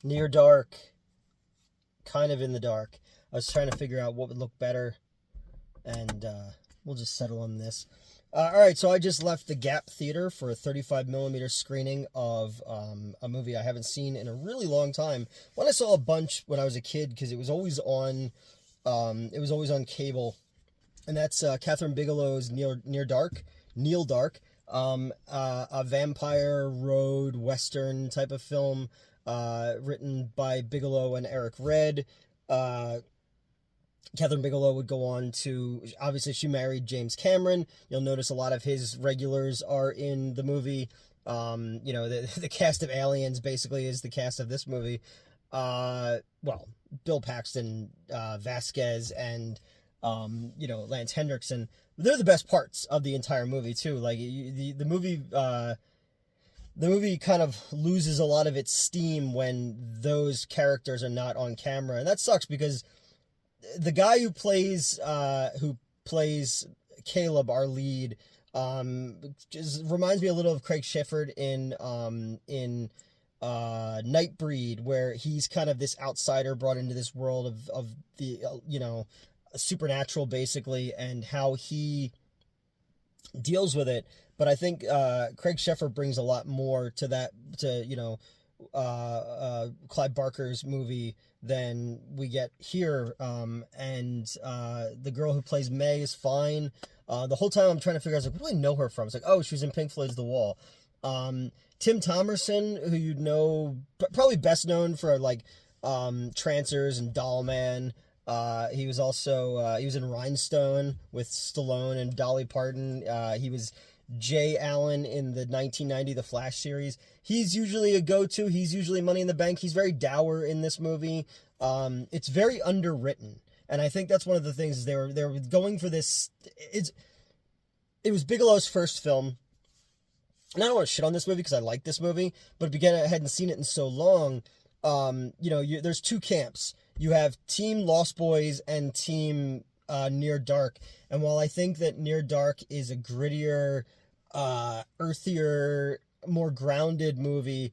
Near dark, kind of in the dark. I was trying to figure out what would look better, and we'll just settle on this. All right, so I just left the Gap Theater for a 35 millimeter screening of a movie I haven't seen in a really long time. One I saw a bunch when I was a kid because it was always on. It was always on cable, and that's Catherine Bigelow's Near Dark, Neil Dark, a vampire road western type of film, written by Bigelow and Eric Red. Catherine Bigelow would go on to, obviously she married James Cameron. You'll notice a lot of his regulars are in the movie. The cast of Aliens basically is the cast of this movie. Bill Paxton, Vasquez, and, Lance Hendrickson. They're the best parts of the entire movie too. Like the movie kind of loses a lot of its steam when those characters are not on camera. And that sucks because the guy who plays Caleb, our lead, just reminds me a little of Craig Shefford in Nightbreed, where he's kind of this outsider brought into this world of the supernatural basically, and how he deals with it. But I think Craig Shefford brings a lot more to that, Clive Barker's movie than we get here. The girl who plays May is fine. The whole time I'm trying to figure out, I was like, what do I know her from? It's like, oh, she was in Pink Floyd's The Wall. Tim Thomerson, who you know, probably best known for Trancers and Doll Man. He was also, he was in Rhinestone with Stallone and Dolly Parton. He was Jay Allen in the 1990 The Flash series. He's usually a go-to. He's usually Money in the Bank. He's very dour in this movie. It's very underwritten, and I think that's one of the things is they were going for this. It was Bigelow's first film, and I don't want to shit on this movie because I like this movie, but because I hadn't seen it in so long, there's two camps. You have Team Lost Boys and Team Near Dark. And while I think that Near Dark is a grittier, earthier, more grounded movie,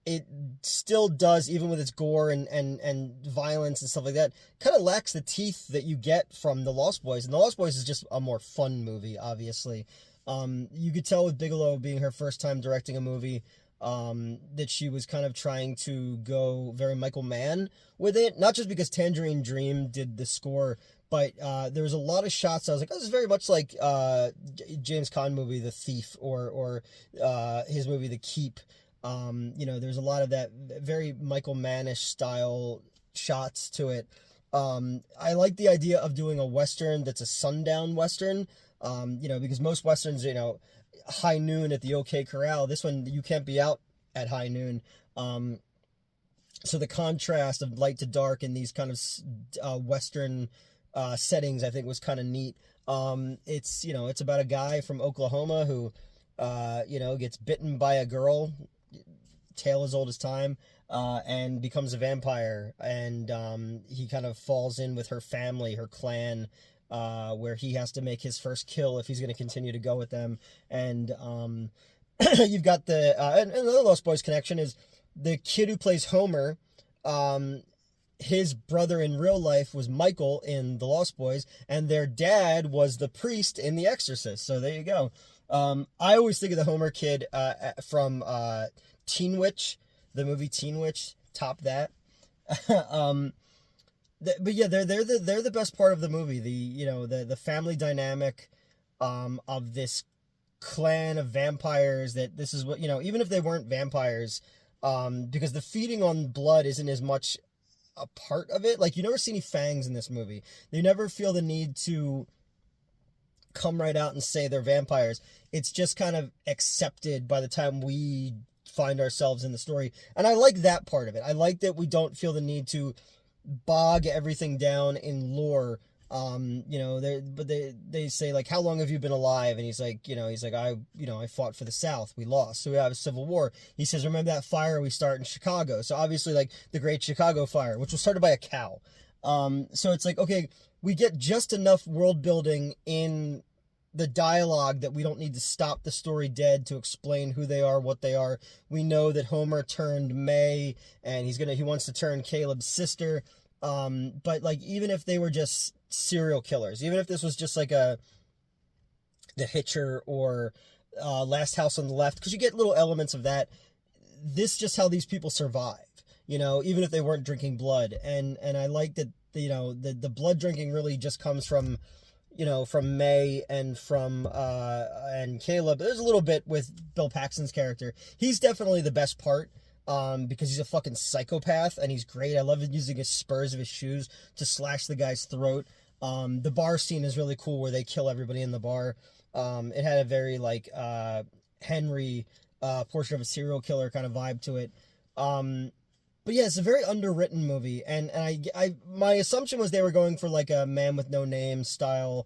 it still does, even with its gore and violence and stuff like that, kind of lacks the teeth that you get from The Lost Boys. And The Lost Boys is just a more fun movie, obviously. You could tell with Bigelow being her first time directing a movie, that she was kind of trying to go very Michael Mann with it. Not just because Tangerine Dream did the score, but there was a lot of shots. I was like, oh, this is very much like James Caan movie, The Thief, or his movie, The Keep. There's a lot of that very Michael Mannish style shots to it. I like the idea of doing a Western that's a sundown Western, because most Westerns, high noon at the OK Corral. This one, you can't be out at high noon. So the contrast of light to dark in these kind of Western settings, I think, was kind of neat. It's about a guy from Oklahoma who, gets bitten by a girl, tale as old as time, and becomes a vampire. And he kind of falls in with her family, her clan, where he has to make his first kill if he's going to continue to go with them. And you've got another Lost Boys connection is the kid who plays Homer. His brother in real life was Michael in The Lost Boys, and their dad was the priest in The Exorcist. So there you go. I always think of the Homer kid from Teen Witch, the movie Teen Witch. Top that. But yeah, they're the best part of the movie. The family dynamic of this clan of vampires. That this is what even if they weren't vampires, because the feeding on blood isn't as much a part of it. Like, you never see any fangs in this movie. They never feel the need to come right out and say they're vampires. It's just kind of accepted by the time we find ourselves in the story. And I like that part of it. I like that we don't feel the need to bog everything down in lore. They say, like, how long have you been alive? And he's like, I fought for the South. We lost. So we have a civil war. He says, remember that fire we started in Chicago? So obviously, like, the Great Chicago Fire, which was started by a cow. So it's like, okay, we get just enough world building in the dialogue that we don't need to stop the story dead to explain who they are, what they are. We know that Homer turned May, and he wants to turn Caleb's sister. But like, even if they were just serial killers, even if this was just like The Hitcher or Last House on the Left, because you get little elements of that. This just how these people survive, even if they weren't drinking blood. And I like that, the blood drinking really just comes from, from May and from and Caleb. There's a little bit with Bill Paxton's character. He's definitely the best part, because he's a fucking psychopath and he's great. I love using his spurs of his shoes to slash the guy's throat. The bar scene is really cool where they kill everybody in the bar. It had a very like Henry portrait of a serial killer kind of vibe to it. But yeah, it's a very underwritten movie, and I my assumption was they were going for like a Man with No Name style,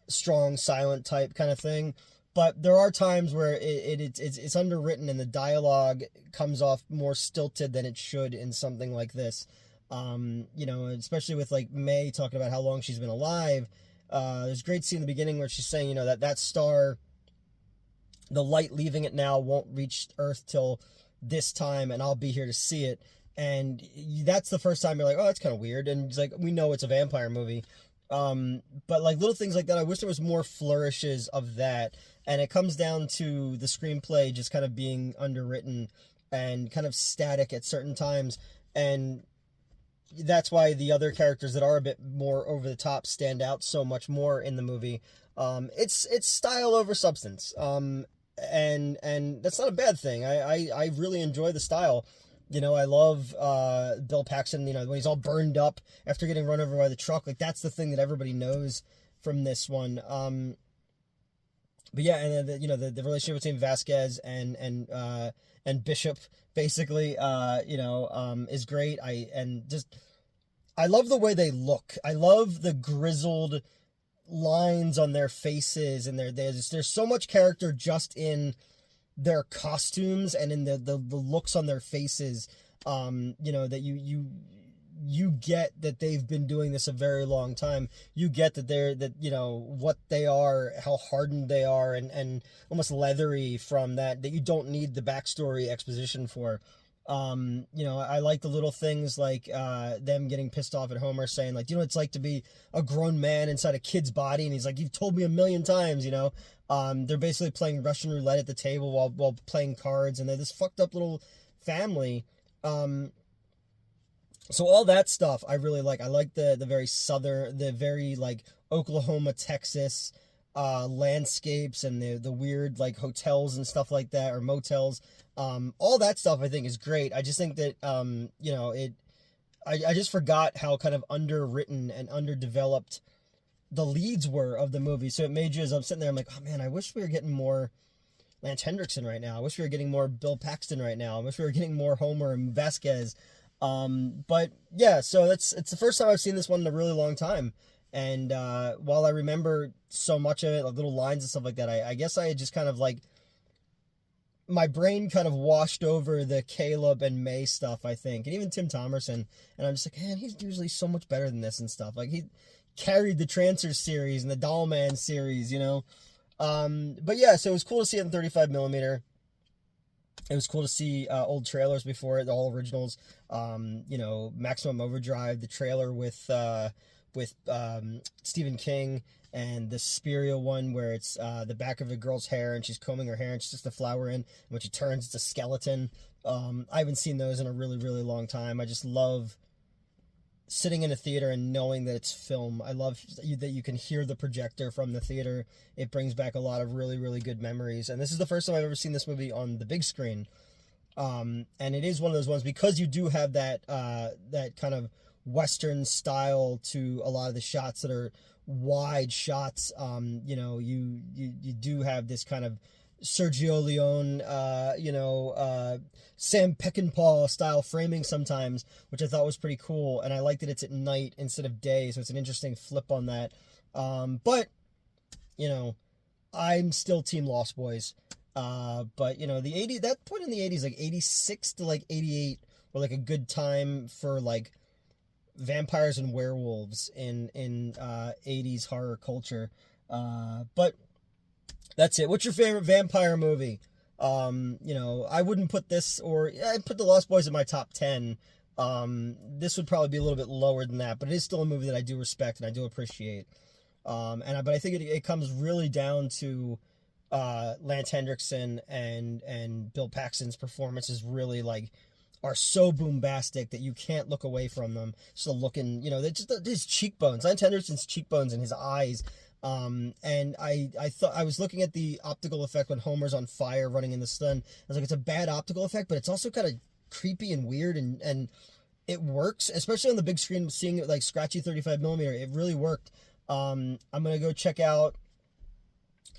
strong, silent type kind of thing. But there are times where it's underwritten and the dialogue comes off more stilted than it should in something like this. Especially with like May talking about how long she's been alive. There's a great scene in the beginning where she's saying, that star, the light leaving it now won't reach Earth till this time, and I'll be here to see it. And that's the first time you're like, oh, that's kind of weird. And it's like, we know it's a vampire movie. But like little things like that, I wish there was more flourishes of that. And it comes down to the screenplay just kind of being underwritten and kind of static at certain times. And that's why the other characters that are a bit more over the top stand out so much more in the movie. It's style over substance. And that's not a bad thing. I really enjoy the style. I love Bill Paxton, when he's all burned up after getting run over by the truck. Like, that's the thing that everybody knows from this one. But yeah, and then the relationship between Vasquez and Bishop, basically, is great. I love the way they look. I love the grizzled lines on their faces, and there's so much character just in their costumes and in the looks on their faces, that you get that they've been doing this a very long time. You get what they are, how hardened they are, and almost leathery from that you don't need the backstory exposition for. I like the little things like them getting pissed off at Homer saying like, it's like to be a grown man inside a kid's body, and he's like, you've told me a million times. They're basically playing Russian roulette at the table while playing cards, and they're this fucked up little family. So all that stuff I really like. I like the very southern, the very like Oklahoma, Texas landscapes, and the weird like hotels and stuff like that, or motels. All that stuff I think is great. I just think that I just forgot how kind of underwritten and underdeveloped the leads were of the movie. So it made you, as I'm sitting there, I'm like, oh man, I wish we were getting more Lance Hendrickson right now. I wish we were getting more Bill Paxton right now. I wish we were getting more Homer and Vasquez. But yeah, so it's the first time I've seen this one in a really long time. And while I remember so much of it, like little lines and stuff like that, I guess I had just kind of like, my brain kind of washed over the Caleb and May stuff, I think, and even Tim Thomerson. And I'm just like, man, he's usually so much better than this and stuff. Like, he carried the Trancers series and the Dollman series, But yeah, so it was cool to see it in 35 millimeter. It was cool to see old trailers before it, all originals. Maximum Overdrive, the trailer with Stephen King, and the Suspiria one where it's the back of a girl's hair and she's combing her hair and she's just a flower in, and when she turns, it's a skeleton. I haven't seen those in a really, really long time. I just love sitting in a theater and knowing that it's film. I love that you can hear the projector from the theater. It brings back a lot of really, really good memories. And this is the first time I've ever seen this movie on the big screen. And it is one of those ones, because you do have that kind of Western style to a lot of the shots that are wide shots. You do have this kind of Sergio Leone, Sam Peckinpah style framing sometimes, which I thought was pretty cool. And I like that it's at night instead of day, so it's an interesting flip on that. But I'm still Team Lost Boys. But the 80s, that point in the 80s, like 86 to like 88, were like a good time for like vampires and werewolves in 80s horror culture. But That's it. What's your favorite vampire movie? You know, I wouldn't put this, or I'd put The Lost Boys in my top 10. This would probably be a little bit lower than that, but it is still a movie that I do respect and I do appreciate. But I think it comes really down to Lance Hendrickson and Bill Paxton's performances really like are so boombastic that you can't look away from them. So looking, you know, they're just his cheekbones, Lance Hendrickson's cheekbones and his eyes. And I thought I was looking at the optical effect when Homer's on fire running in the sun. I was like, it's a bad optical effect, but it's also kind of creepy and weird, and it works, especially on the big screen. Seeing it like scratchy 35 millimeter, it really worked. I'm gonna go check out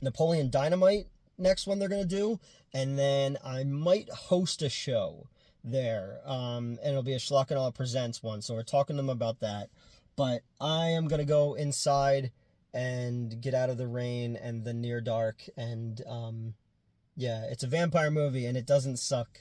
Napoleon Dynamite next one they're gonna do, and then I might host a show there, and it'll be a Schlock and All Presents one, so we're talking to them about that. But I am gonna go inside and get out of the rain and the near dark, and yeah, it's a vampire movie and it doesn't suck.